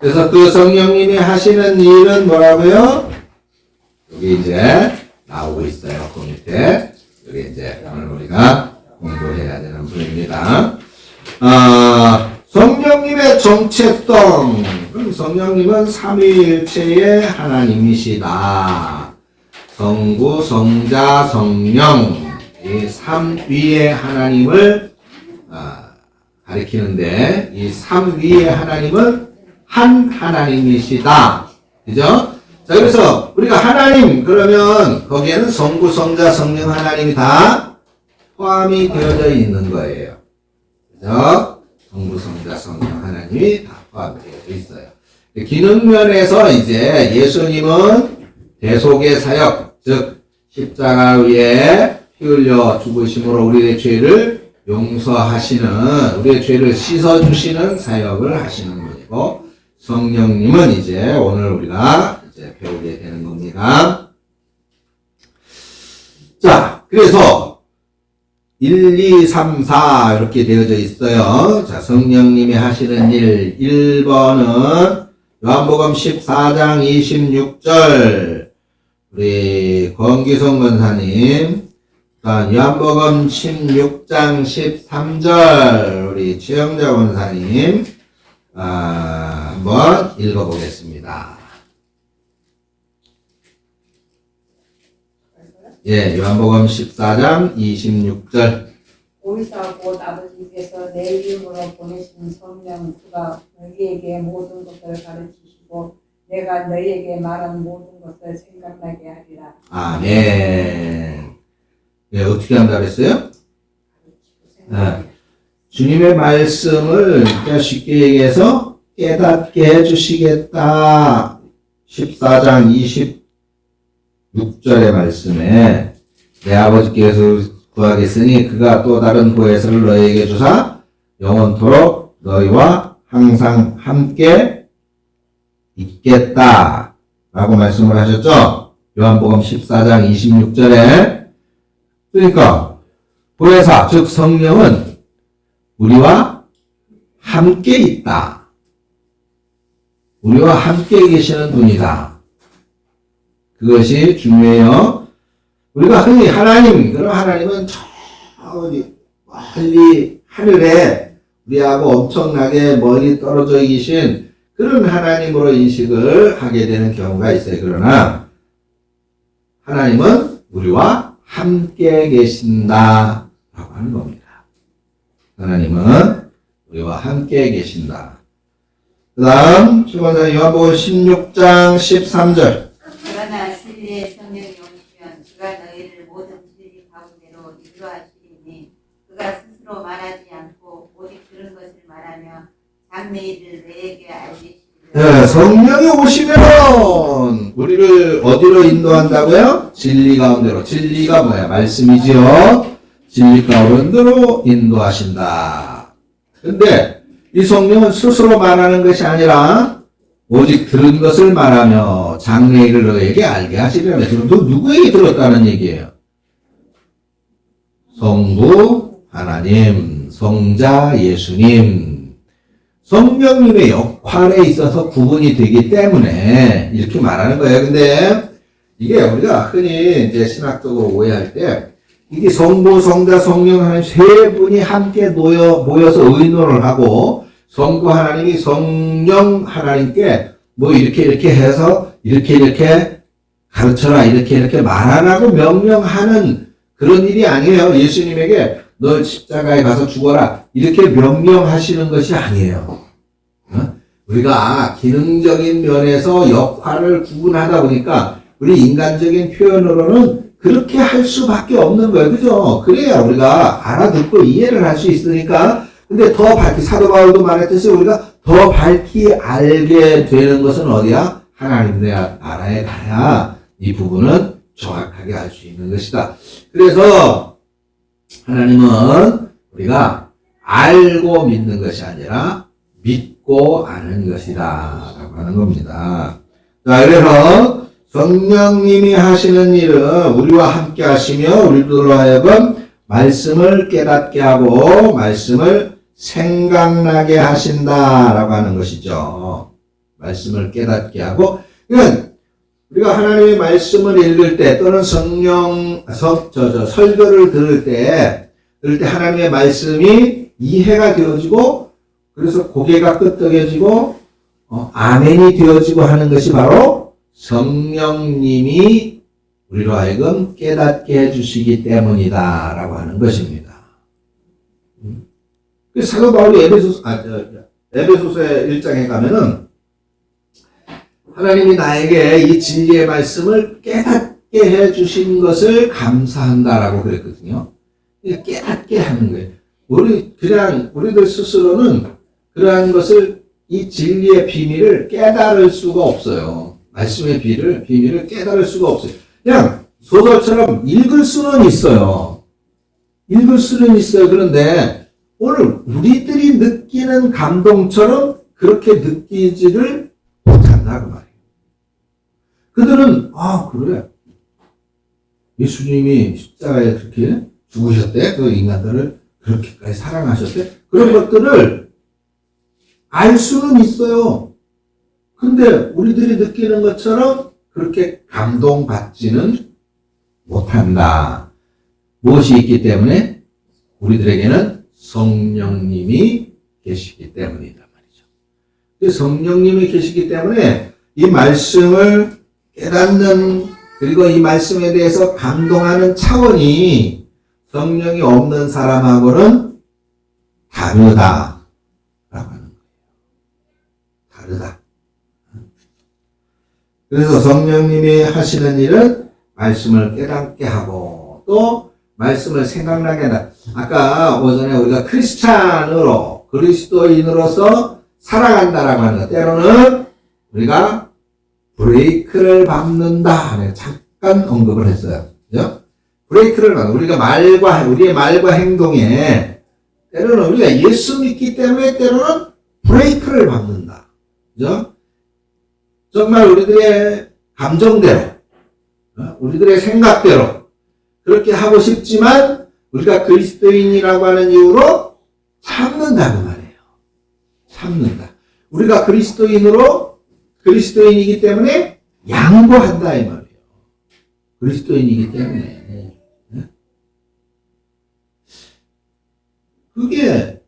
그래서 그 성령님이 하시는 일은 뭐라고요? 여기 이제 나오고 있어요. 그 밑에. 여기 이제 오늘 우리가 공부해야 되는 부분입니다. 성령님의 정체성. 성령님은 삼위일체의 하나님이시다. 성부, 성자, 성령. 이 삼위의 하나님을 가리키는데, 이 삼위의 하나님은 한 하나님이시다. 그죠? 자, 그래서 우리가 하나님, 그러면 거기에는 성부, 성자, 성령 하나님이 다 포함이 되어져 있는 거예요. 그죠? 성부, 성자, 성령 하나님이 다 포함되어져 있어요. 기능면에서 이제 예수님은 대속의 사역, 즉 십자가 위에 피 흘려 죽으심으로 우리의 죄를 용서하시는, 우리의 죄를 씻어주시는 사역을 하시는 분이고, 성령님은 이제 오늘 우리가 이제 배우게 되는 겁니다. 자, 그래서 1, 2, 3, 4 이렇게 되어져 있어요. 자, 성령님이 하시는 일 1번은 요한복음 14장 26절 우리 권기성 권사님, 요한복음 16장 13절 우리 최영자 권사님 한번 읽어보겠습니다. 예, 요한복음 14장 26절. 오이사 곧 아버지께서 내 이름으로 보내신 성령 그가 너희에게 모든 것을 가르치시고 내가 너희에게 말한 모든 것을 생각나게 하리라. 아멘. 예, 어떻게 한다 그랬어요? 주님의 말씀을 쉽게 얘기해서 깨닫게 해주시겠다. 14장 26절의 말씀에 내 아버지께서 구하겠으니 그가 또 다른 보혜사를 너희에게 주사 영원토록 너희와 항상 함께 있겠다 라고 말씀을 하셨죠. 요한복음 14장 26절에. 그러니까 보혜사 즉 성령은 우리와 함께 있다. 우리와 함께 계시는 분이다. 그것이 중요해요. 우리가 흔히 하나님, 그럼 하나님은 저 멀리 하늘에 우리하고 엄청나게 멀리 떨어져 계신 그런 하나님으로 인식을 하게 되는 경우가 있어요. 그러나 하나님은 우리와 함께 계신다 라고 하는 겁니다. 하나님은 우리와 함께 계신다. 그 다음 주권사 요한복음 16장 13절. 그러나 진리의 성령이 오시면 그가 너희를 모든 진리 가운데로 인도하시리니 그가 스스로 말하지 않고 오직 들은 것을 말하며 장래 일을 너희에게 알리시리라. 네, 성령이 오시면 우리를 어디로 인도한다고요? 진리 가운데로. 진리가 뭐야? 말씀이지요. 진리 가운데로 인도하신다. 근데 이 성령은 스스로 말하는 것이 아니라 오직 들은 것을 말하며 장래 일을 너에게 알게 하시리라. 그럼 또 누구에게 들었다는 얘기예요? 성부 하나님, 성자 예수님, 성령님의 역할에 있어서 구분이 되기 때문에 이렇게 말하는 거예요. 근데 이게 우리가 흔히 이제 신학적으로 오해할 때 이게 성부, 성자, 성령 하나님 세 분이 함께 모여서 의논을 하고 성부 하나님이 성령 하나님께 뭐 이렇게 해서 이렇게 가르쳐라 이렇게 말하라고 명령하는 그런 일이 아니에요. 예수님에게 너 십자가에 가서 죽어라 이렇게 명령하시는 것이 아니에요. 우리가 기능적인 면에서 역할을 구분하다 보니까 우리 인간적인 표현으로는 그렇게 할 수밖에 없는 거예요. 그죠? 그래야 우리가 알아듣고 이해를 할 수 있으니까. 근데 더 밝히, 사도 바울도 말했듯이 우리가 더 밝히 알게 되는 것은 어디야? 하나님 나라에 가야 이 부분은 정확하게 알 수 있는 것이다. 그래서 하나님은 우리가 알고 믿는 것이 아니라 믿고 아는 것이다 라고 하는 겁니다. 자, 그래서 성령님이 하시는 일은 우리와 함께 하시며 우리들로 하여금 말씀을 깨닫게 하고 말씀을 생각나게 하신다라고 하는 것이죠. 말씀을 깨닫게 하고, 그러니까 우리가 하나님의 말씀을 읽을 때 또는 설교를 들을 때 하나님의 말씀이 이해가 되어지고, 그래서 고개가 끄덕여지고, 아멘이 되어지고 하는 것이 바로 성령님이 우리로 하여금 깨닫게 해주시기 때문이다라고 하는 것입니다. 사도 바울이 에베소서의 1장에 가면은 하나님이 나에게 이 진리의 말씀을 깨닫게 해주신 것을 감사한다라고 그랬거든요. 깨닫게 하는 거예요. 우리들 스스로는 그러한 것을, 이 진리의 비밀을 깨달을 수가 없어요. 말씀의 비밀을 깨달을 수가 없어요. 그냥 소설처럼 읽을 수는 있어요. 그런데 오늘 우리들이 느끼는 감동처럼 그렇게 느끼지를 못한다 그 말이에요. 그들은 그래, 예수님이 십자가에 그렇게 죽으셨대, 그 인간들을 그렇게까지 사랑하셨대, 그런 것들을 알 수는 있어요. 근데 우리들이 느끼는 것처럼 그렇게 감동받지는 못한다. 무엇이 있기 때문에? 우리들에게는 성령님이 계시기 때문이다 말이죠. 성령님이 계시기 때문에 이 말씀을 깨닫는, 그리고 이 말씀에 대해서 감동하는 차원이 성령이 없는 사람하고는 다르다라고 하는 거예요. 다르다. 그래서 성령님이 하시는 일은 말씀을 깨닫게 하고, 또 말씀을 생각나게 한다. 아까 오전에 우리가 그리스도인으로서 살아간다라고 하는 것, 때로는 우리가 브레이크를 밟는다. 잠깐 언급을 했어요. 그죠? 브레이크를 밟는, 우리의 말과 행동에 때로는 우리가 예수 믿기 때문에 때로는 브레이크를 밟는다. 그죠? 정말 우리들의 감정대로, 우리들의 생각대로 그렇게 하고 싶지만 우리가 그리스도인이라고 하는 이유로 참는다는 말이에요. 참는다. 우리가 그리스도인이기 때문에 양보한다 이 말이에요. 그리스도인이기 때문에. 그게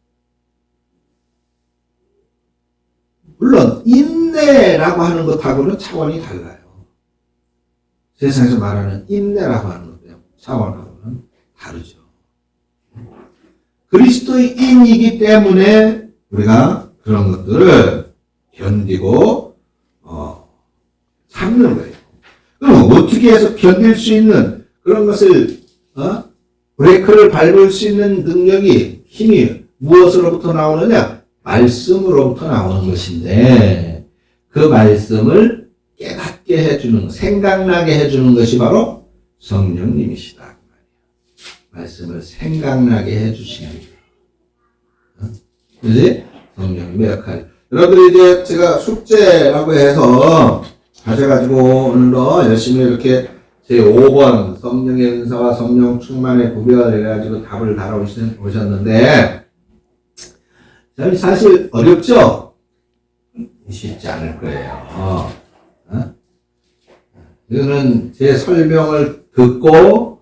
물론 인내라고 하는 것하고는 차원이 달라요. 세상에서 말하는 인내라고 하는 것 차원하고는 다르죠. 그리스도인이기 때문에 우리가 그런 것들을 견디고 참는 거예요. 그럼 어떻게 해서 견딜 수 있는 그런 것을 브레이크를 밟을 수 있는 능력이, 힘이 무엇으로부터 나오느냐? 말씀으로부터 나오는 것인데, 그 말씀을 깨닫게 해주는, 생각나게 해주는 것이 바로 성령님이시다. 말씀을 생각나게 해주시는 거예요. 그지? 성령님의 역할이. 여러분들이 이제 제가 숙제라고 해서 가셔가지고 오늘도 열심히 이렇게 제 5번 성령의 은사와 성령 충만의 구별을 해가지고 답을 달아오셨는데, 사실 어렵죠? 쉽지 않을 거예요. 이거는 제 설명을 듣고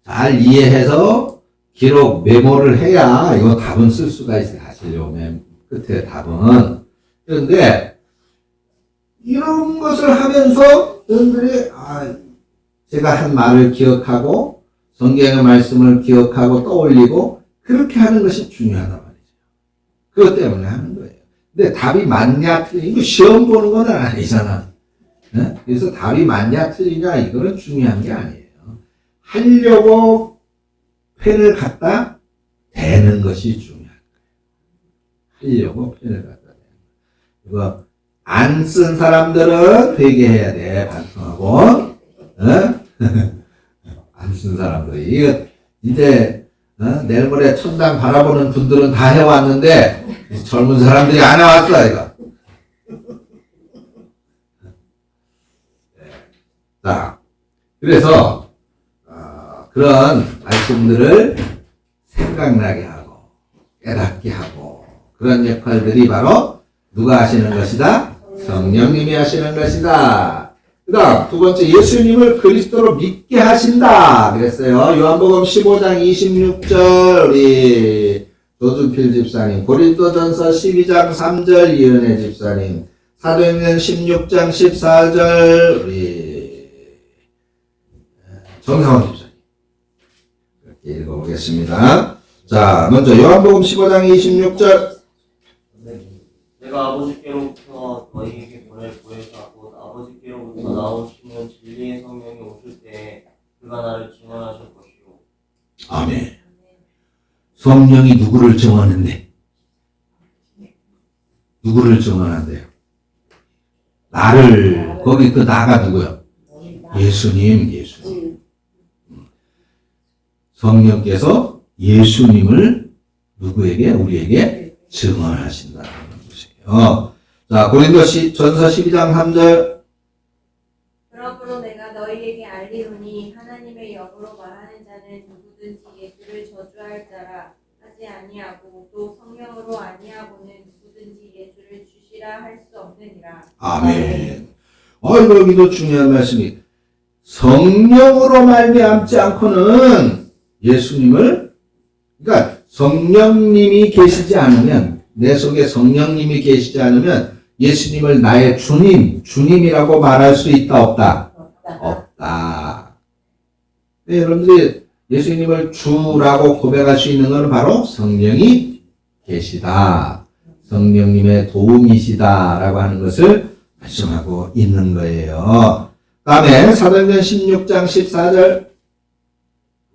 잘 이해해서 기록, 메모를 해야 이거 답은 쓸 수가 있어요. 사실 요 맨 끝에 답은. 그런데 이런 것을 하면서 여러분들이 제가 한 말을 기억하고 성경의 말씀을 기억하고 떠올리고 그렇게 하는 것이 중요하단 말이죠. 그것 때문에 하는 거예요. 근데 답이 맞냐 틀리냐, 이거 시험 보는 건 아니잖아. 네? 그래서 답이 맞냐 틀리냐 이거는 중요한 게 아니에요. 하려고 펜을 갖다 대는 것이 중요한 거예요. 하려고 펜을 갖다 대는 거예요. 이거 안 쓴 사람들은 회개해야 돼. 반성하고. 안 쓴 사람들이. 이거 이제 내일 모레 천당 바라보는 분들은 다 해왔는데 젊은 사람들이 안 해왔어 이거. 자, 그래서 그런 말씀들을 생각나게 하고 깨닫게 하고 그런 역할들이 바로 누가 하시는 것이다? 성령님이 하시는 것이다. 그 다음 두 번째, 예수님을 그리스도로 믿게 하신다 그랬어요. 요한복음 15장 26절 우리 조준필 집사님, 고린도전서 12장 3절 이은혜 집사님, 사도행전 16장 14절 우리 정상원 집사님 이렇게 읽어보겠습니다. 자, 먼저 요한복음 15장 26절. 내가 아버지께로부터 너희에게 보낼 보혜사 곧 아버지께로부터 나오시는 진리의 성령이 오실 때에 그가 나를 증언하실 것이요. 아멘. 성령이 누구를 증언한대? 누구를 증언한대요? 나를. 거기 그 나가 누구요? 예수님. 성령께서 예수님을 누구에게? 우리에게 증언하신다는 것이에요. 자, 고린도전서 12장 3절. 그러므로 내가 너희에게 알리노니 하나님의 영으로 말하는 자는 누구든지 예수를 저주할 자라 하지 아니하고 또 성령으로 아니하고는 누구든지 예수를 주시라 할 수 없느니라. 아멘. 여기도 중요한 말씀이, 성령으로 말미암지 않고는 예수님을, 그러니까 성령님이 계시지 않으면, 내 속에 성령님이 계시지 않으면 예수님을 나의 주님이라고 말할 수 있다, 없다? 없다. 네, 여러분들이 예수님을 주라고 고백할 수 있는 것은 바로 성령이 계시다, 성령님의 도움이시다라고 하는 것을 말씀하고 있는 거예요. 다음에 사도행전 16장 14절.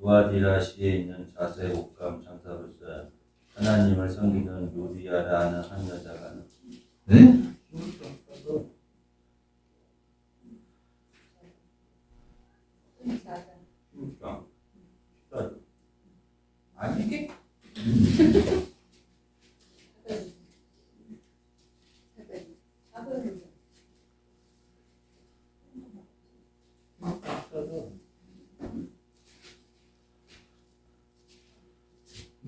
두아디라 시에 있는 자세 옥감 장사로서 하나님을 섬기는 루디아라는 한 여자가 네? 아니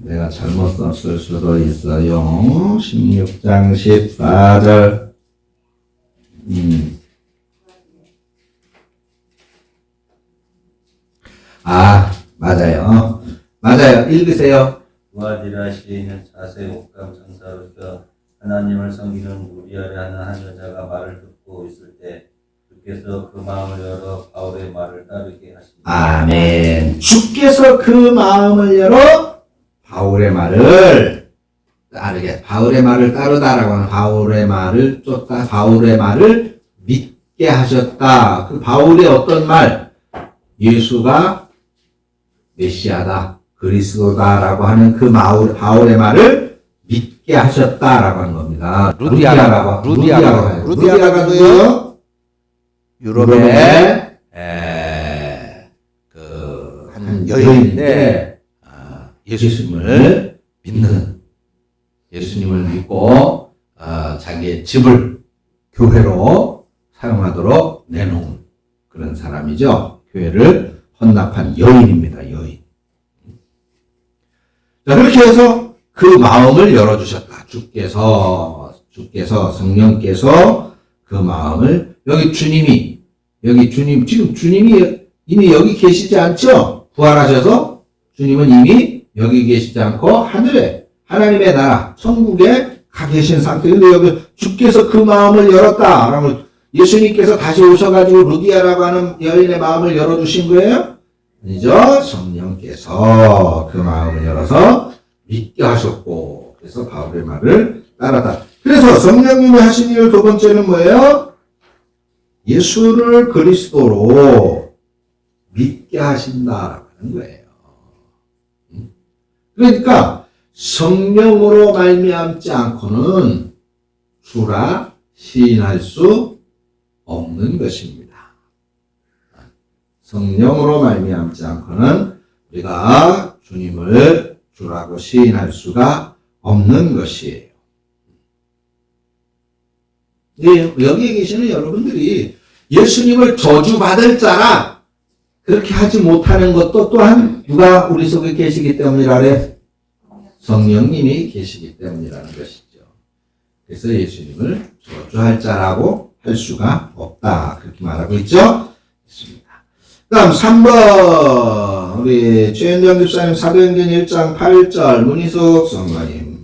내가 잘못 썼을 수도 있어요. 16장 14절. 맞아요. 맞아요. 읽으세요. 두아디라 시에 있는 자세 옥감 장사로서 하나님을 섬기는 루디아라는 한 여자가 말을 듣고 있을 때 주께서 그 마음을 열어 바울의 말을 따르게 하시니. 아멘. 주께서 그 마음을 열어 바울의 말을 따르게, 바울의 말을 따르다라고 하는, 바울의 말을 쫓다, 바울의 말을 믿게 하셨다. 그 바울의 어떤 말? 예수가 메시아다, 그리스도다라고 하는 그 바울의 말을 믿게 하셨다라고 하는 겁니다. 루디아가 누구요? 유럽의 한 여인인데, 예수님을 믿는, 예수님을 믿고 자기의 집을 교회로 사용하도록 내놓은 그런 사람이죠. 교회를 헌납한 여인입니다. 여인. 자, 그렇게 해서 그 마음을 열어주셨다. 주께서 성령께서 그 마음을, 지금 주님이 이미 여기 계시지 않죠? 부활하셔서 주님은 이미 여기 계시지 않고 하늘에, 하나님의 나라, 천국에 가 계신 상태인데, 여기 주께서 그 마음을 열었다. 라고 예수님께서 다시 오셔가지고 루디아라고 하는 여인의 마음을 열어주신 거예요? 아니죠? 성령께서 그 마음을 열어서 믿게 하셨고, 그래서 바울의 말을 따랐다. 그래서 성령님이 하신 일 두 번째는 뭐예요? 예수를 그리스도로 믿게 하신다라고 하는 거예요. 그러니까 성령으로 말미암지 않고는 주라 시인할 수 없는 것입니다. 성령으로 말미암지 않고는 우리가 주님을 주라고 시인할 수가 없는 것이에요. 여기에 계시는 여러분들이 예수님을 저주받을 자라 그렇게 하지 못하는 것도 또한 누가 우리 속에 계시기 때문이라 그래? 성령님이 계시기 때문이라는 것이죠. 그래서 예수님을 저주할 자라고 할 수가 없다. 그렇게 말하고 있죠? 있습니다. 다음 3번 우리 최현정 집사님 사도행전 1장 8절 문희숙 성가님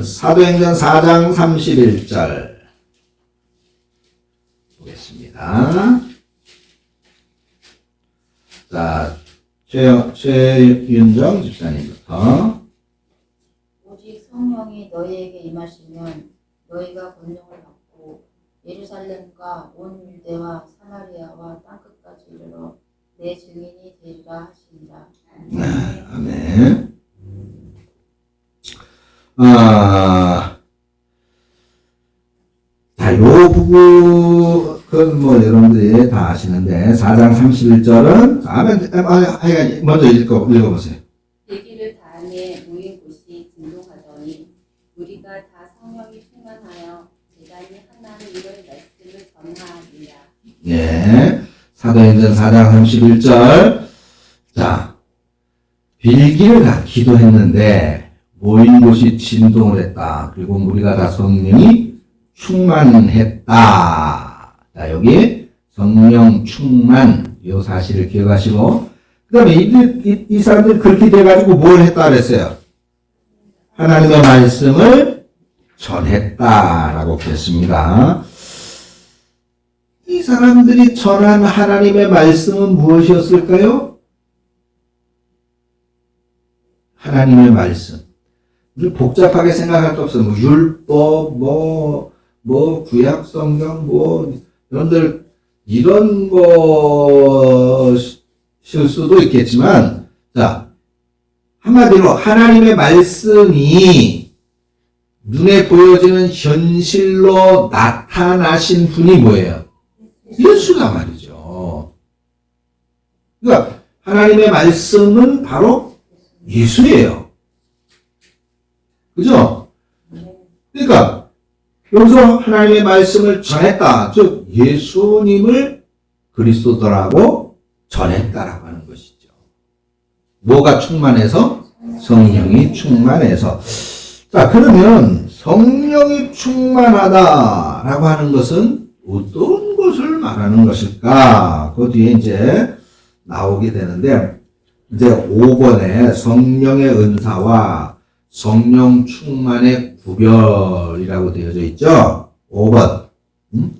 사도행전 4장 31절 보겠습니다. 자, 최윤정 집사님부터. 오직 성령이 너희에게 임하시면 너희가 권능을 받고 예루살렘과 온 유대와 사마리아와 땅끝까지 이르러 내 증인이 되리라 하시니라. 네, 아멘. 자, 요 부분은 뭐 여러분들이 다 아시는데 4장 31절은 먼저 읽어보세요. 대기를 다음에 모인 곳이 진동하더니 우리가 다 성령이 충만하여 대단히 하나로 이런 말씀을 전하니라. 예. 사도행전 4장 31절. 자, 빌기를 다 기도했는데 모인 곳이 진동을 했다. 그리고 우리가 다 성령이 충만했다. 자, 여기 성령 충만 이 사실을 기억하시고 그 다음에 이 사람들이 그렇게 돼가지고 뭘 했다 그랬어요? 하나님의 말씀을 전했다라고 그랬습니다. 이 사람들이 전한 하나님의 말씀은 무엇이었을까요? 하나님의 말씀. 우리 복잡하게 생각할 거 없어요. 뭐 율법, 뭐 구약 성경, 여러분들 이런 것일 수도 있겠지만, 자 한마디로 하나님의 말씀이 눈에 보여지는 현실로 나타나신 분이 뭐예요? 예수가 말이죠. 그러니까 하나님의 말씀은 바로 예수예요. 그죠? 그러니까 여기서 하나님의 말씀을 전했다. 즉 예수님을 그리스도라고 전했다라고 하는 것이죠. 뭐가 충만해서? 성령이 충만해서. 자, 그러면 성령이 충만하다라고 하는 것은 어떤 것을 말하는 것일까? 그 뒤에 이제 나오게 되는데, 이제 5번에 성령의 은사와 성령 충만의 구별이라고 되어져 있죠? 5번.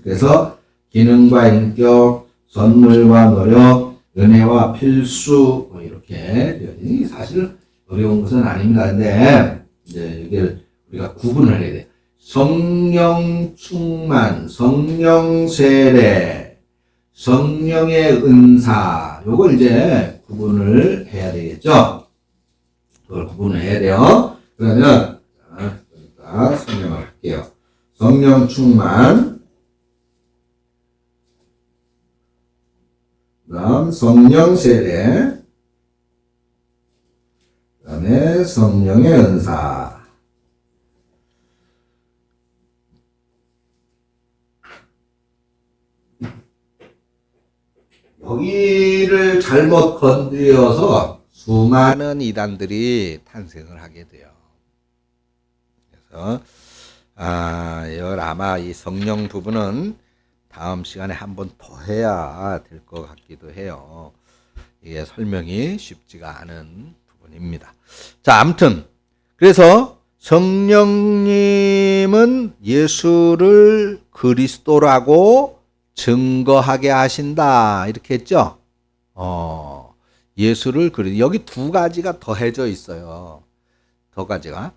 그래서 기능과 인격, 선물과 노력, 은혜와 필수, 뭐 이렇게 되어진, 사실 어려운 것은 아닙니다. 근데, 이제 이게 우리가 구분을 해야 돼. 성령 충만, 성령 세례, 성령의 은사, 요걸 이제 구분을 해야 되겠죠? 그걸 구분을 해야 돼요. 그러면, 자, 설명을 할게요. 성령 충만, 그 다음 성령 세례, 그 다음에 성령의 은사. 여기를 잘못 건드려서 수많은 이단들이 탄생을 하게 돼요. 그래서 이걸 아마 이 성령 부분은 다음 시간에 한 번 더 해야 될 것 같기도 해요. 이게 설명이 쉽지가 않은 부분입니다. 자, 아무튼 그래서 성령님은 예수를 그리스도라고 증거하게 하신다 이렇게 했죠. 예수를 여기 두 가지가 더해져 있어요. 두 가지가.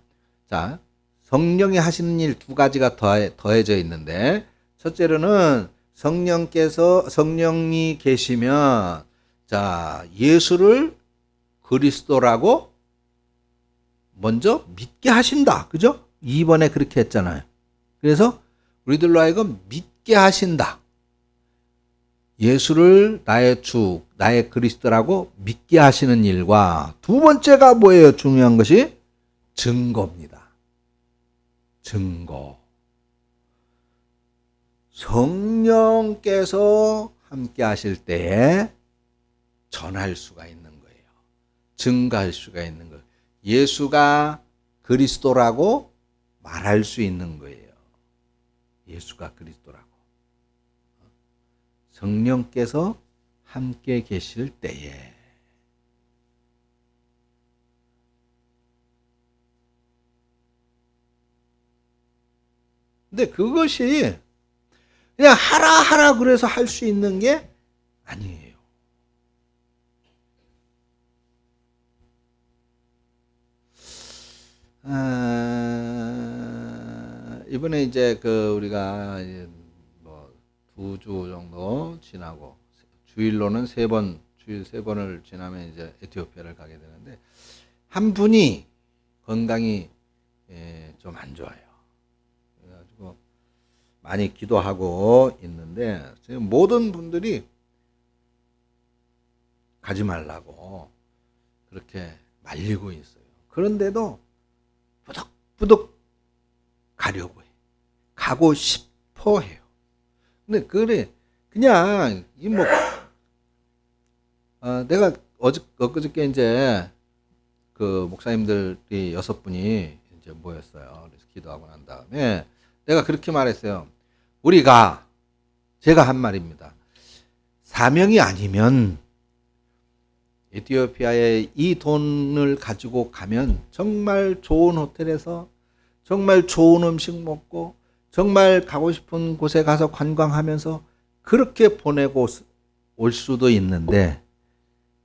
자, 성령이 하시는 일 두 가지가 더해져 있는데, 첫째로는 성령이 계시면, 자, 예수를 그리스도라고 먼저 믿게 하신다. 그죠? 2번에 그렇게 했잖아요. 그래서 우리들로 하여금 믿게 하신다. 예수를 나의 주, 나의 그리스도라고 믿게 하시는 일과 두 번째가 뭐예요? 중요한 것이 증거입니다. 증거. 성령께서 함께 하실 때에 전할 수가 있는 거예요. 증거할 수가 있는 거예요. 예수가 그리스도라고 말할 수 있는 거예요. 예수가 그리스도라고. 성령께서 함께 계실 때에. 근데 그것이 그냥 하라 그래서 할 수 있는 게 아니에요. 이번에 이제 우리가 뭐 2주 정도 지나고 주일로는 주일 3번을 지나면 이제 에티오피아를 가게 되는데 한 분이 건강이 좀 안 좋아요. 그래가지고 많이 기도하고 있는데 지금 모든 분들이 가지 말라고 그렇게 말리고 있어요. 그런데도 부득부득 가려고 해. 가고 싶어 해요. 근데 그냥 내가 엊그저께 이제 목사님들이 6분이 이제 모였어요. 그래서 기도하고 난 다음에 내가 그렇게 말했어요. 제가 한 말입니다. 사명이 아니면 에티오피아에 이 돈을 가지고 가면 정말 좋은 호텔에서 정말 좋은 음식 먹고 정말 가고 싶은 곳에 가서 관광하면서 그렇게 보내고 올 수도 있는데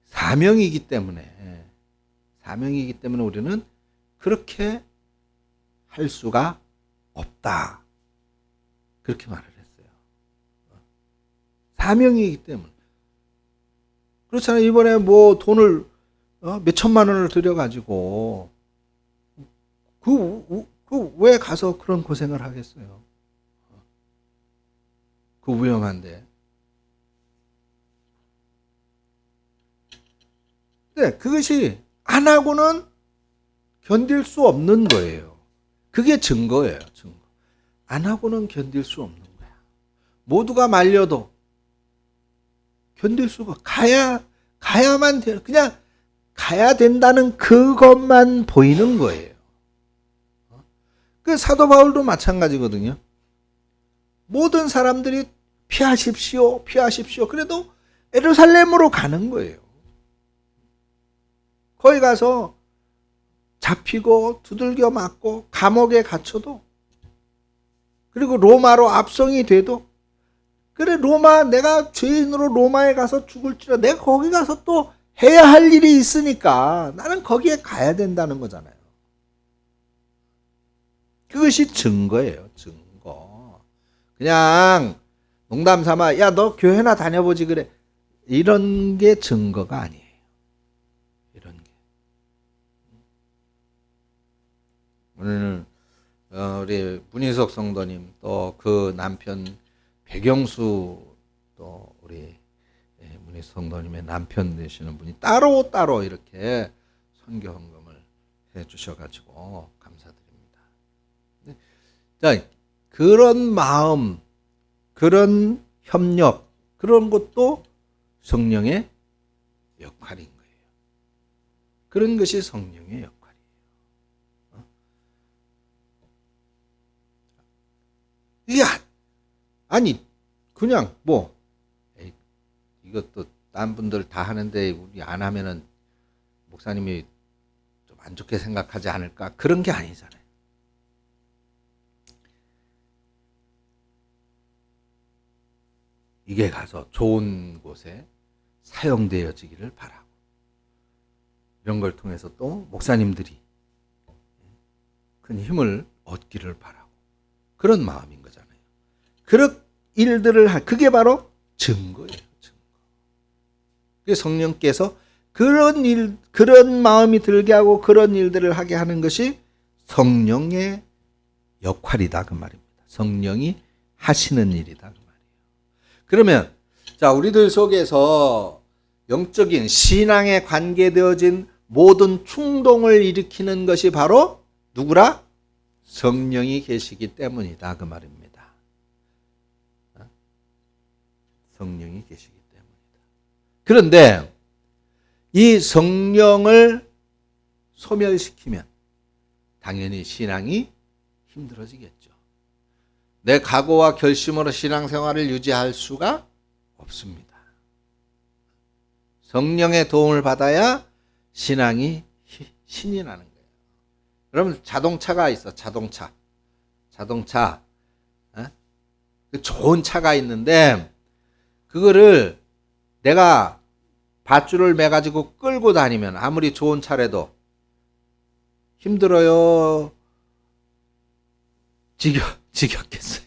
사명이기 때문에 우리는 그렇게 할 수가 없다. 그렇게 말을 했어요. 사명이기 때문에. 그렇잖아요. 이번에 뭐 돈을 몇 천만 원을 들여가지고 왜 가서 그런 고생을 하겠어요? 위험한데. 네, 그것이 안 하고는 견딜 수 없는 거예요. 그게 증거예요. 증거. 안 하고는 견딜 수 없는 거야. 모두가 말려도 견딜 수가 가야만 돼요. 그냥 가야 된다는 그것만 보이는 거예요. 그 사도 바울도 마찬가지거든요. 모든 사람들이 피하십시오. 그래도 예루살렘으로 가는 거예요. 거기 가서 잡히고 두들겨 맞고 감옥에 갇혀도 그리고 로마로 압송이 돼도 그래 내가 죄인으로 로마에 가서 죽을지라 내가 거기 가서 또 해야 할 일이 있으니까 나는 거기에 가야 된다는 거잖아요. 그것이 증거예요. 증거. 그냥 농담 삼아 야 너 교회나 다녀보지 그래. 이런 게 증거가 아니에요. 이런 게. 오늘 우리 문희석 성도님 또 그 남편 백영수 또 우리 문희석 성도님의 남편 되시는 분이 따로 이렇게 선교 헌금을 해 주셔가지고 감사드립니다. 자, 그런 마음, 그런 협력, 그런 것도 성령의 역할인 거예요. 그런 것이 성령의 역할이에요. 아니 그냥 이것도 딴 분들 다 하는데 우리 안 하면은 목사님이 좀 안 좋게 생각하지 않을까? 그런 게 아니잖아요. 이게 가서 좋은 곳에 사용되어지기를 바라고 이런 걸 통해서 또 목사님들이 큰 힘을 얻기를 바라고 그런 마음인 거잖아요. 그런 일들을 그게 바로 증거예요. 증거. 그게 성령께서 그런 마음이 들게 하고 그런 일들을 하게 하는 것이 성령의 역할이다 그 말입니다. 성령이 하시는 일이다 그 말이에요. 그러면 자 우리들 속에서 영적인 신앙에 관계되어진 모든 충동을 일으키는 것이 바로 누구라? 성령이 계시기 때문이다 그 말입니다. 성령이 계시기 때문이다. 그런데 이 성령을 소멸시키면 당연히 신앙이 힘들어지겠죠. 내 각오와 결심으로 신앙생활을 유지할 수가 없습니다. 성령의 도움을 받아야 신앙이 신이 나는 거예요. 여러분 자동차가 있어. 자동차 좋은 차가 있는데 그거를 내가 밧줄을 매가지고 끌고 다니면 아무리 좋은 차라도 힘들어요. 지겹겠어요.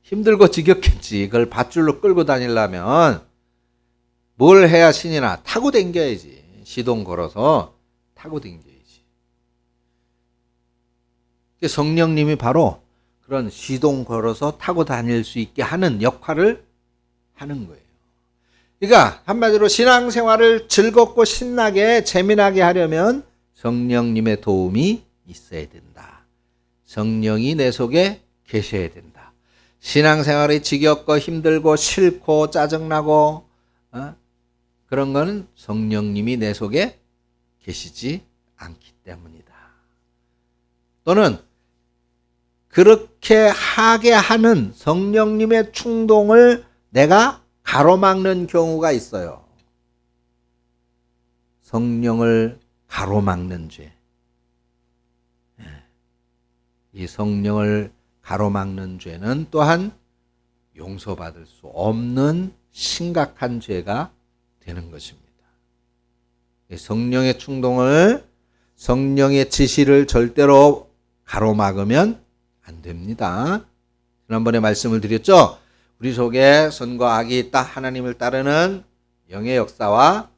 힘들고 지겹겠지. 그걸 밧줄로 끌고 다니려면 뭘 해야 신이 나? 타고 댕겨야지. 시동 걸어서 타고 댕겨야지. 성령님이 바로 그런 시동 걸어서 타고 다닐 수 있게 하는 역할을 하는 거예요. 그러니까 한마디로 신앙생활을 즐겁고 신나게 재미나게 하려면 성령님의 도움이 있어야 된다. 성령이 내 속에 계셔야 된다. 신앙생활이 지겹고 힘들고 싫고 짜증나고 그런 거는 성령님이 내 속에 계시지 않기 때문이다. 또는 그렇게 하게 하는 성령님의 충동을 내가 가로막는 경우가 있어요. 성령을 가로막는 죄. 이 성령을 가로막는 죄는 또한 용서받을 수 없는 심각한 죄가 되는 것입니다. 성령의 충동을, 성령의 지시를 절대로 가로막으면 안 됩니다. 지난번에 말씀을 드렸죠. 우리 속에 선과 악이 있다. 하나님을 따르는 영의 역사와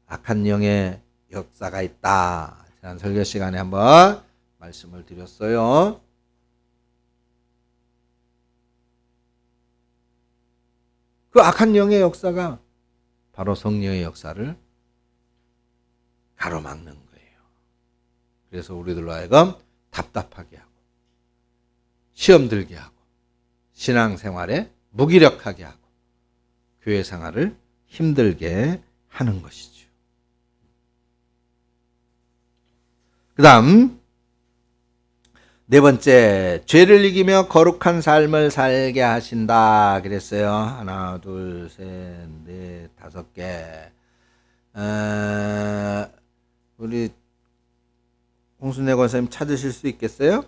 악한 영의 역사가 있다. 지난 설교 시간에 한번 말씀을 드렸어요. 그 악한 영의 역사가 바로 성령의 역사를 가로막는 거예요. 그래서 우리들로 하여금 답답하게 하고 시험 들게 하고 신앙생활에 무기력하게 하고 교회 생활을 힘들게 하는 것이죠. 그 다음 네 번째, 죄를 이기며 거룩한 삶을 살게 하신다 그랬어요. 하나, 둘, 셋, 넷, 5개. 우리 홍순애 권사님 찾으실 수 있겠어요?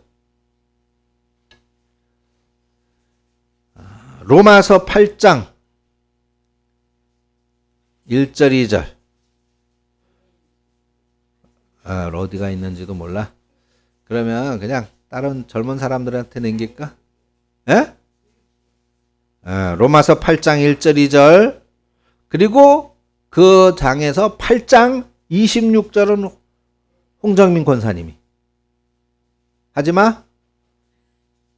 로마서 8장 1절 2절. 어디가 있는지도 몰라. 그러면 그냥 다른 젊은 사람들한테 남길까? 예? 로마서 8장 1절 2절. 그리고 그 장에서 8장 26절은 홍정민 권사님이. 하지마?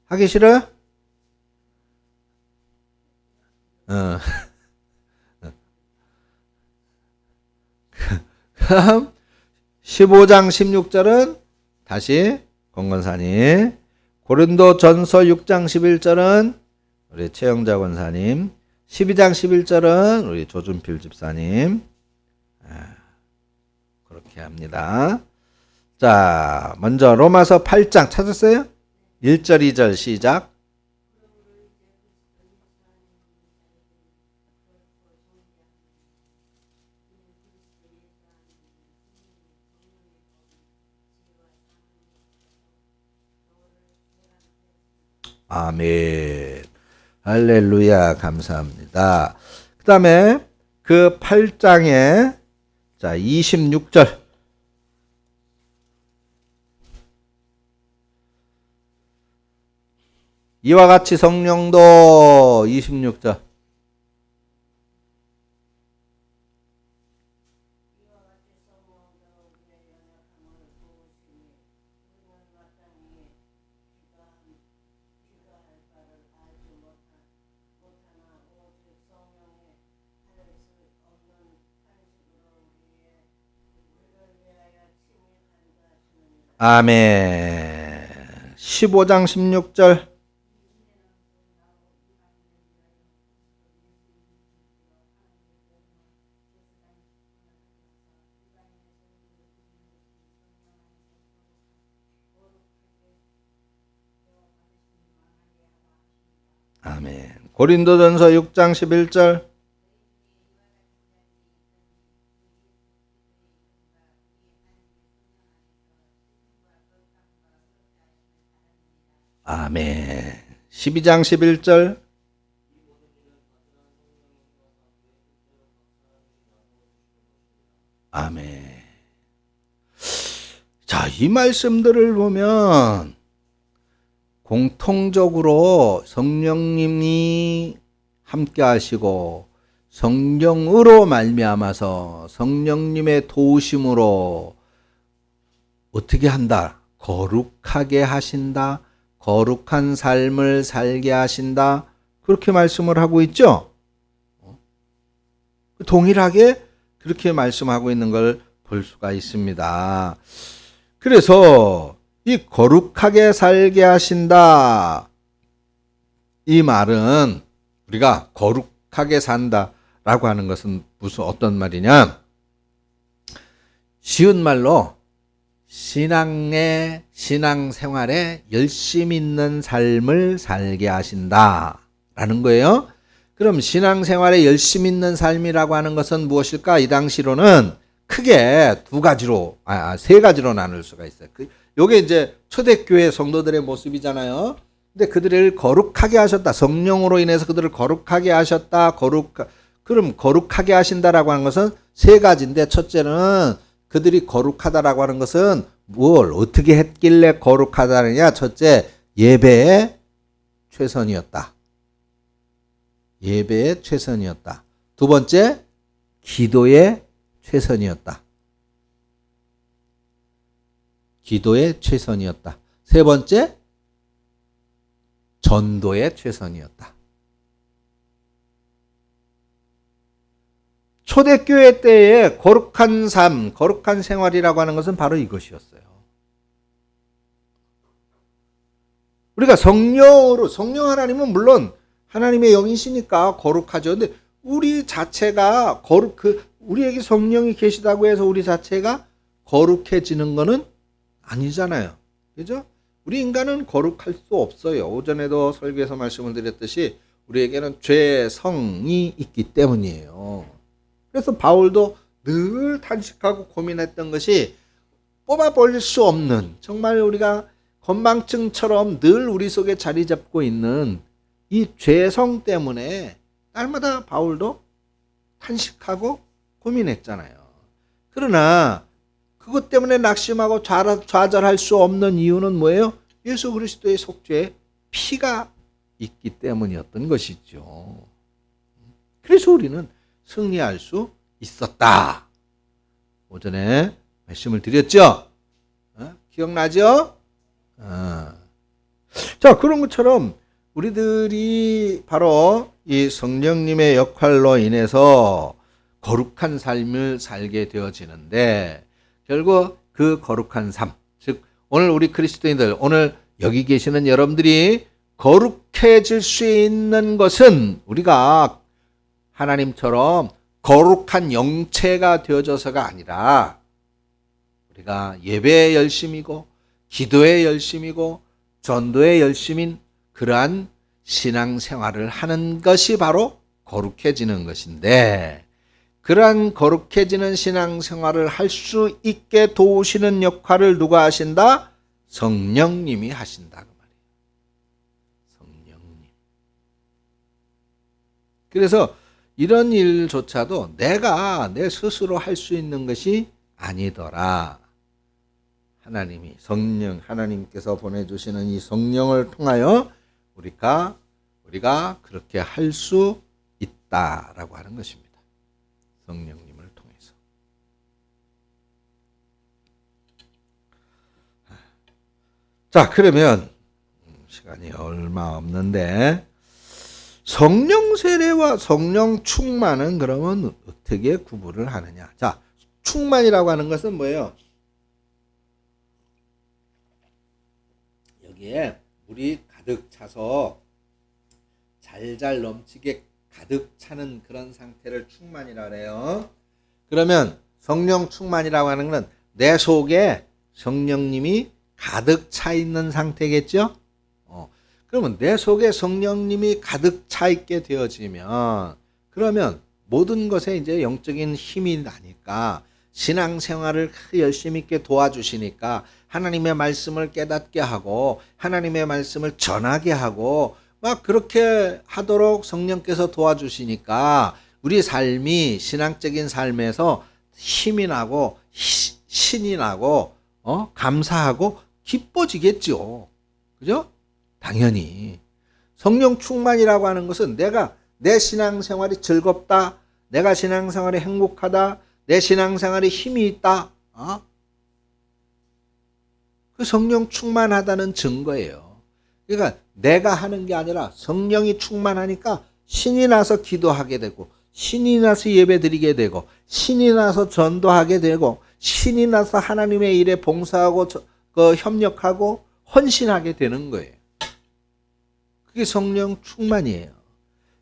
하기 싫어? 그럼 15장 16절은 다시 권권사님, 고린도 전서 6장 11절은 우리 최영자 권사님, 12장 11절은 우리 조준필 집사님. 그렇게 합니다. 자, 먼저 로마서 8장 찾았어요? 1절 2절 시작. 아멘. 할렐루야. 감사합니다. 그 다음에 그 8장에 자 26절. 이와 같이 성령도 26절. 아멘. 15장 16절. 아멘. 고린도전서 6장 11절. 아멘. 12장 11절. 아멘. 자, 이 말씀들을 보면 공통적으로 성령님이 함께 하시고 성령으로 말미암아서 성령님의 도우심으로 어떻게 한다? 거룩하게 하신다. 거룩한 삶을 살게 하신다. 그렇게 말씀을 하고 있죠. 동일하게 그렇게 말씀하고 있는 걸 볼 수가 있습니다. 그래서 이 거룩하게 살게 하신다. 이 말은 우리가 거룩하게 산다라고 하는 것은 무슨 어떤 말이냐? 쉬운 말로 신앙생활에 열심 있는 삶을 살게 하신다라는 거예요. 그럼 신앙생활에 열심 있는 삶이라고 하는 것은 무엇일까? 이 당시로는 크게 세 가지로 나눌 수가 있어요. 요게 이제 초대교회 성도들의 모습이잖아요. 근데 그들을 거룩하게 하셨다. 성령으로 인해서 그들을 거룩하게 하셨다. 그럼 거룩하게 하신다라고 하는 것은 세 가지인데, 첫째는 그들이 거룩하다라고 하는 것은 뭘 어떻게 했길래 거룩하다느냐? 첫째, 예배에 최선이었다. 예배에 최선이었다. 두 번째, 기도에 최선이었다. 기도에 최선이었다. 세 번째, 전도에 최선이었다. 초대교회 때의 거룩한 삶, 거룩한 생활이라고 하는 것은 바로 이것이었어요. 우리가 성령 하나님은 물론 하나님의 영이시니까 거룩하죠. 근데 우리 자체가 우리에게 성령이 계시다고 해서 우리 자체가 거룩해지는 것은 아니잖아요. 그죠? 우리 인간은 거룩할 수 없어요. 오전에도 설교에서 말씀을 드렸듯이 우리에게는 죄성이 있기 때문이에요. 그래서 바울도 늘 탄식하고 고민했던 것이 뽑아버릴 수 없는, 정말 우리가 건망증처럼 늘 우리 속에 자리 잡고 있는 이 죄성 때문에 날마다 바울도 탄식하고 고민했잖아요. 그러나 그것 때문에 낙심하고 좌절할 수 없는 이유는 뭐예요? 예수 그리스도의 속죄에 피가 있기 때문이었던 것이죠. 그래서 우리는 승리할 수 있었다. 오전에 말씀을 드렸죠? 기억나죠? 자, 그런 것처럼 우리들이 바로 이 성령님의 역할로 인해서 거룩한 삶을 살게 되어지는데, 결국 그 거룩한 삶, 즉 오늘 우리 그리스도인들, 오늘 여기 계시는 여러분들이 거룩해질 수 있는 것은 우리가 하나님처럼 거룩한 영체가 되어져서가 아니라 우리가 예배에 열심이고 기도에 열심이고 전도에 열심인 그러한 신앙생활을 하는 것이 바로 거룩해지는 것인데, 그러한 거룩해지는 신앙생활을 할 수 있게 도우시는 역할을 누가 하신다? 성령님이 하신다 그 말이에요. 성령님. 그래서 이런 일조차도 내가 내 스스로 할 수 있는 것이 아니더라. 하나님께서 보내주시는 이 성령을 통하여 우리가 그렇게 할 수 있다라고 하는 것입니다. 성령님을 통해서. 자, 그러면 시간이 얼마 없는데 성령 세례와 성령 충만은 그러면 어떻게 구분을 하느냐? 자, 충만이라고 하는 것은 뭐예요? 여기에 물이 가득 차서 잘잘 넘치게 가득 차는 그런 상태를 충만이라 그래요. 그러면 성령 충만이라고 하는 것은 내 속에 성령님이 가득 차 있는 상태겠죠? 그러면 내 속에 성령님이 가득 차 있게 되어지면 그러면 모든 것에 이제 영적인 힘이 나니까 신앙생활을 열심히 있게 도와주시니까 하나님의 말씀을 깨닫게 하고 하나님의 말씀을 전하게 하고 막 그렇게 하도록 성령께서 도와주시니까 우리 삶이 신앙적인 삶에서 힘이 나고 신이 나고 감사하고 기뻐지겠죠. 그죠? 당연히 성령 충만이라고 하는 것은 내가 내 신앙생활이 즐겁다, 내가 신앙생활이 행복하다, 내 신앙생활에 힘이 있다. 그 성령 충만하다는 증거예요. 그러니까 내가 하는 게 아니라 성령이 충만하니까 신이 나서 기도하게 되고 신이 나서 예배드리게 되고 신이 나서 전도하게 되고 신이 나서 하나님의 일에 봉사하고 협력하고 헌신하게 되는 거예요. 그게 성령 충만이에요.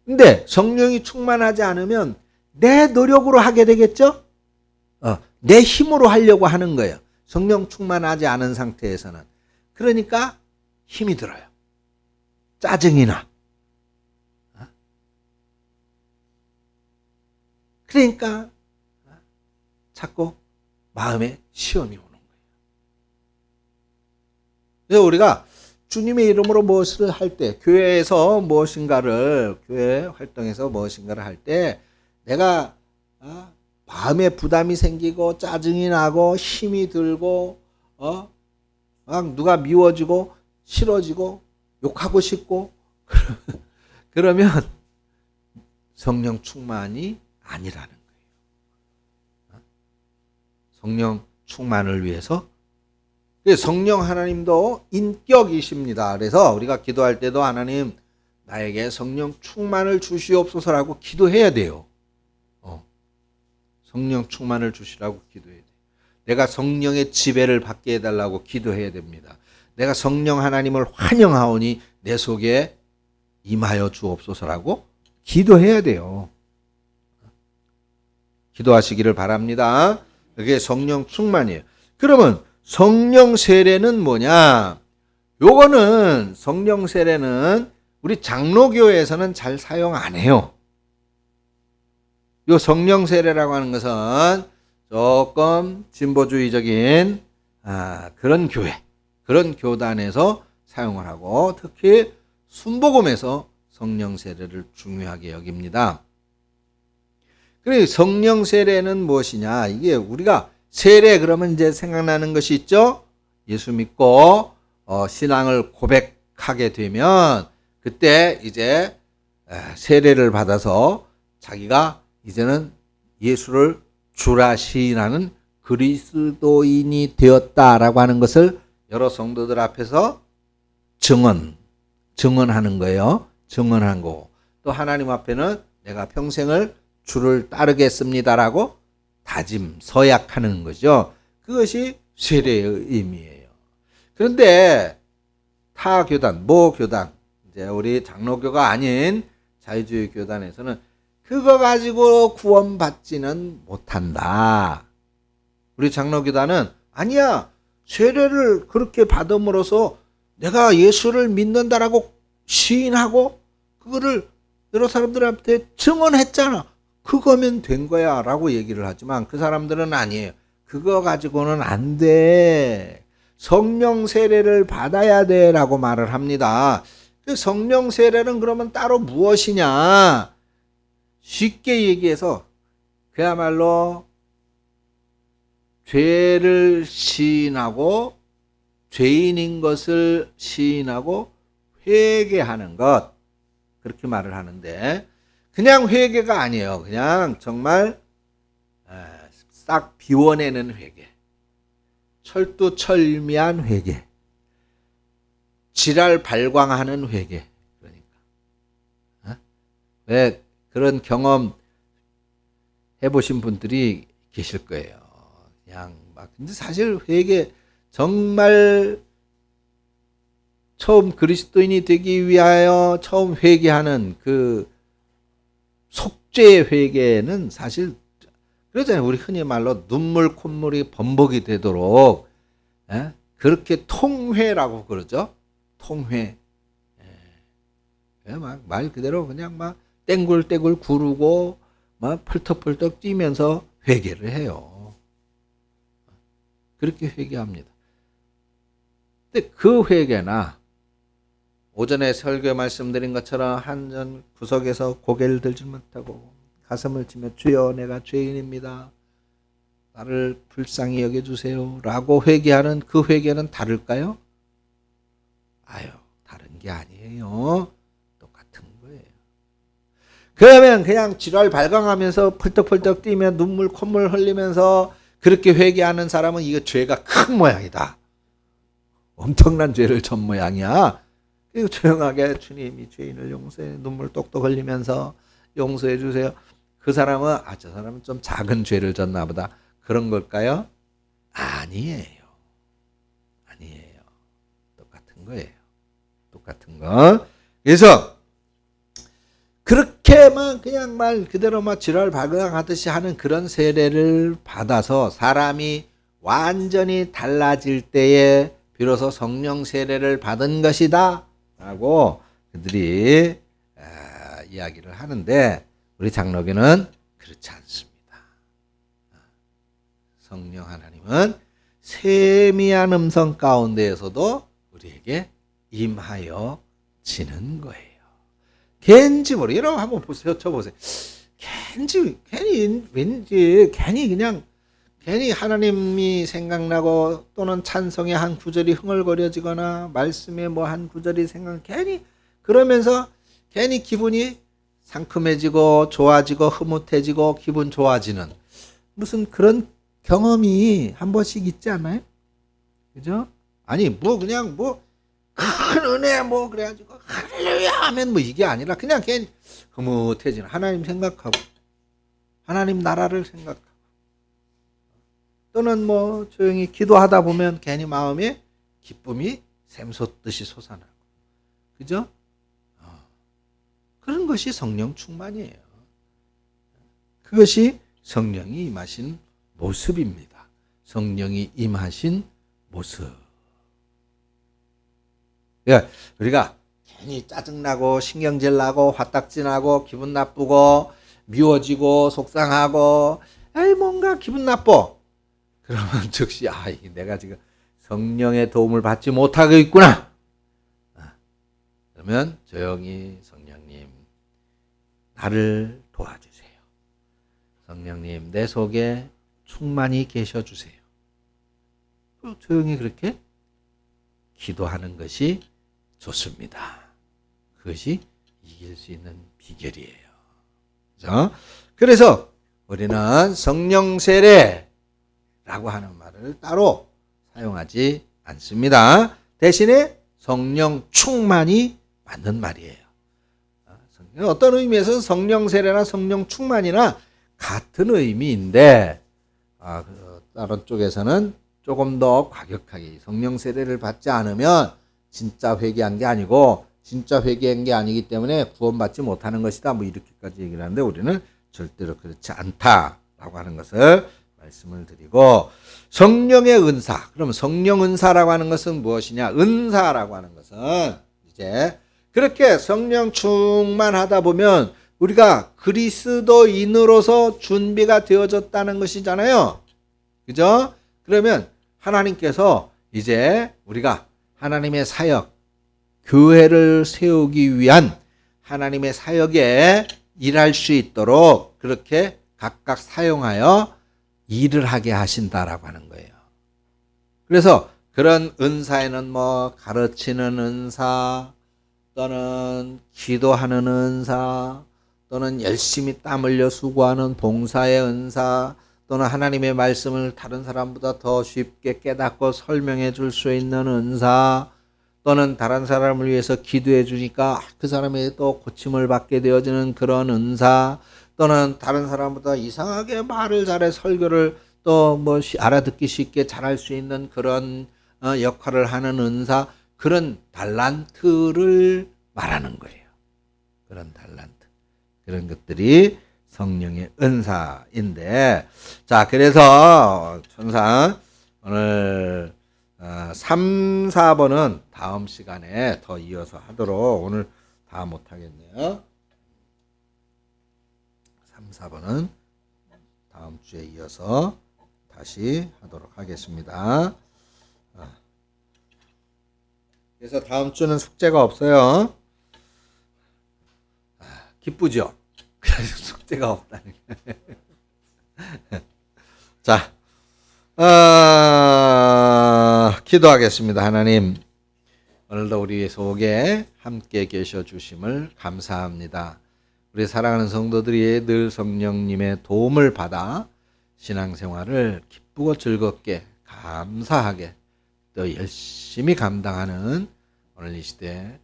근데 성령이 충만하지 않으면 내 노력으로 하게 되겠죠? 내 힘으로 하려고 하는 거예요. 성령 충만하지 않은 상태에서는. 그러니까 힘이 들어요. 짜증이 나. 그러니까 자꾸 마음에 시험이 오는 거예요. 그래서 우리가 주님의 이름으로 무엇을 할 때, 교회에서 무엇인가를, 교회 활동에서 무엇인가를 할 때 내가 마음에 부담이 생기고 짜증이 나고 힘이 들고 막 누가 미워지고 싫어지고 욕하고 싶고 그러면 성령 충만이 아니라는 거예요. 성령 충만을 위해서 성령 하나님도 인격이십니다. 그래서 우리가 기도할 때도 하나님 나에게 성령 충만을 주시옵소서라고 기도해야 돼요. 성령 충만을 주시라고 기도해야 돼요. 내가 성령의 지배를 받게 해달라고 기도해야 됩니다. 내가 성령 하나님을 환영하오니 내 속에 임하여 주옵소서라고 기도해야 돼요. 기도하시기를 바랍니다. 그게 성령 충만이에요. 그러면 성령 세례는 뭐냐? 요거는 성령 세례는 우리 장로교에서는 잘 사용 안 해요. 요 성령 세례라고 하는 것은 조금 진보주의적인 그런 교회, 그런 교단에서 사용을 하고 특히 순복음에서 성령 세례를 중요하게 여깁니다. 그래 성령 세례는 무엇이냐? 이게 우리가 세례 그러면 이제 생각나는 것이 있죠. 예수 믿고 신앙을 고백하게 되면 그때 이제 세례를 받아서 자기가 이제는 예수를 주라 시인하는 그리스도인이 되었다라고 하는 것을 여러 성도들 앞에서 증언하는 거예요. 증언한 거. 또 하나님 앞에는 내가 평생을 주를 따르겠습니다라고 다짐, 서약하는 거죠. 그것이 세례의 의미예요. 그런데 타 교단, 모 교단, 이제 우리 장로교가 아닌 자유주의 교단에서는 그거 가지고 구원받지는 못한다. 우리 장로교단은 아니야. 세례를 그렇게 받음으로써 내가 예수를 믿는다라고 시인하고 그거를 여러 사람들한테 증언했잖아. 그거면 된 거야 라고 얘기를 하지만 그 사람들은 아니에요. 그거 가지고는 안 돼. 성령 세례를 받아야 돼 라고 말을 합니다. 그 성령 세례는 그러면 따로 무엇이냐? 쉽게 얘기해서 그야말로 죄를 시인하고 죄인인 것을 시인하고 회개하는 것 그렇게 말을 하는데 그냥 회개가 아니에요. 그냥 정말 싹 비워내는 회개, 철두철미한 회개, 지랄 발광하는 회개. 그러니까 왜 그런 경험 해보신 분들이 계실 거예요. 그냥 막 근데 사실 회개 정말 처음 그리스도인이 되기 위하여 처음 회개하는 그 속죄의 회개는 사실 그러잖아요. 우리 흔히 말로 눈물 콧물이 범벅이 되도록 그렇게 통회라고 그러죠. 통회. 막 말 그대로 그냥 막 땡굴땡굴 구르고 막 펄떡펄떡 뛰면서 회개를 해요. 그렇게 회개합니다. 근데 그 회개나 오전에 설교 말씀드린 것처럼 한전 구석에서 고개를 들지 못하고 가슴을 치며 주여 내가 죄인입니다. 나를 불쌍히 여겨주세요. 라고 회개하는 그 회개는 다를까요? 아유, 다른 게 아니에요. 똑같은 거예요. 그러면 그냥 지랄 발광하면서 펄떡펄떡 뛰며 눈물 콧물 흘리면서 그렇게 회개하는 사람은 이거 죄가 큰 모양이다. 엄청난 죄를 전 모양이야. 그리고 조용하게 주님이 죄인을 용서해 눈물 똑똑 흘리면서 용서해 주세요. 그 사람은 저 사람은 좀 작은 죄를 졌나 보다. 그런 걸까요? 아니에요. 아니에요. 똑같은 거예요. 똑같은 거. 그래서 그렇게만 그냥 말 그대로 막 지랄 발광하듯이 하는 그런 세례를 받아서 사람이 완전히 달라질 때에 비로소 성령 세례를 받은 것이다 라고 그들이 이야기를 하는데 우리 장로교는 그렇지 않습니다. 성령 하나님은 세미한 음성 가운데에서도 우리에게 임하여 지는 거예요. 걘지 모르 여러분 한번 보세요. 쳐보세요. 괜히 하나님이 생각나고 또는 찬송의 한 구절이 흥얼거려지거나 말씀의 뭐 한 구절이 괜히 그러면서 괜히 기분이 상큼해지고 좋아지고 흐뭇해지고 기분 좋아지는 무슨 그런 경험이 한 번씩 있지 않나요? 그죠? 아니 그냥 큰 은혜 그래가지고 할렐루야 하면 이게 아니라 그냥 괜히 흐뭇해지는 하나님 생각하고 하나님 나라를 생각하고 또는 조용히 기도하다 보면 괜히 마음에 기쁨이 샘솟듯이 솟아나고 그죠? 그런 것이 성령 충만이에요. 그것이 성령이 임하신 모습입니다. 성령이 임하신 모습. 우리가 괜히 짜증나고 신경질 나고 화딱지 나고 기분 나쁘고 미워지고 속상하고 뭔가 기분 나빠. 그러면 즉시 내가 지금 성령의 도움을 받지 못하고 있구나. 그러면 조용히 성령님 나를 도와주세요. 성령님 내 속에 충만히 계셔주세요. 조용히 그렇게 기도하는 것이 좋습니다. 그것이 이길 수 있는 비결이에요. 그렇죠? 그래서 우리는 성령 세례라고 하는 말을 따로 사용하지 않습니다. 대신에 성령 충만이 맞는 말이에요. 어떤 의미에서는 성령 세례나 성령 충만이나 같은 의미인데 다른 쪽에서는 조금 더 과격하게 성령 세례를 받지 않으면 진짜 회개한 게 아니고 진짜 회개한 게 아니기 때문에 구원받지 못하는 것이다. 이렇게까지 얘기를 하는데 우리는 절대로 그렇지 않다라고 하는 것을 말씀을 드리고 성령의 은사. 그럼 성령 은사라고 하는 것은 무엇이냐? 은사라고 하는 것은 이제 그렇게 성령 충만하다 보면 우리가 그리스도인으로서 준비가 되어졌다는 것이잖아요. 그죠? 그러면 하나님께서 이제 우리가 하나님의 사역, 교회를 세우기 위한 하나님의 사역에 일할 수 있도록 그렇게 각각 사용하여 일을 하게 하신다라고 하는 거예요. 그래서 그런 은사에는 가르치는 은사, 또는 기도하는 은사, 또는 열심히 땀 흘려 수고하는 봉사의 은사, 또는 하나님의 말씀을 다른 사람보다 더 쉽게 깨닫고 설명해 줄 수 있는 은사, 또는 다른 사람을 위해서 기도해 주니까 그 사람이 또 고침을 받게 되어지는 그런 은사, 또는 다른 사람보다 이상하게 말을 잘해 설교를 또 알아듣기 쉽게 잘할 수 있는 그런 역할을 하는 은사, 그런 달란트를 말하는 거예요. 그런 달란트. 그런 것들이 성령의 은사인데, 자, 그래서 천상 오늘 3, 4번은 다음 시간에 더 이어서 하도록 오늘 다 못하겠네요. 3, 4번은 다음 주에 이어서 다시 하도록 하겠습니다. 그래서 다음 주는 숙제가 없어요. 기쁘죠? 그래서 숙제가 없다는 게. 자, 기도하겠습니다. 하나님, 오늘도 우리 속에 함께 계셔 주심을 감사합니다. 우리 사랑하는 성도들이 늘 성령님의 도움을 받아 신앙생활을 기쁘고 즐겁게 감사하게 또 열심히 감당하는 오늘 이 시대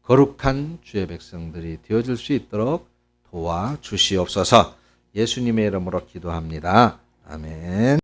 거룩한 주의 백성들이 되어줄 수 있도록 도와주시옵소서. 예수님의 이름으로 기도합니다. 아멘.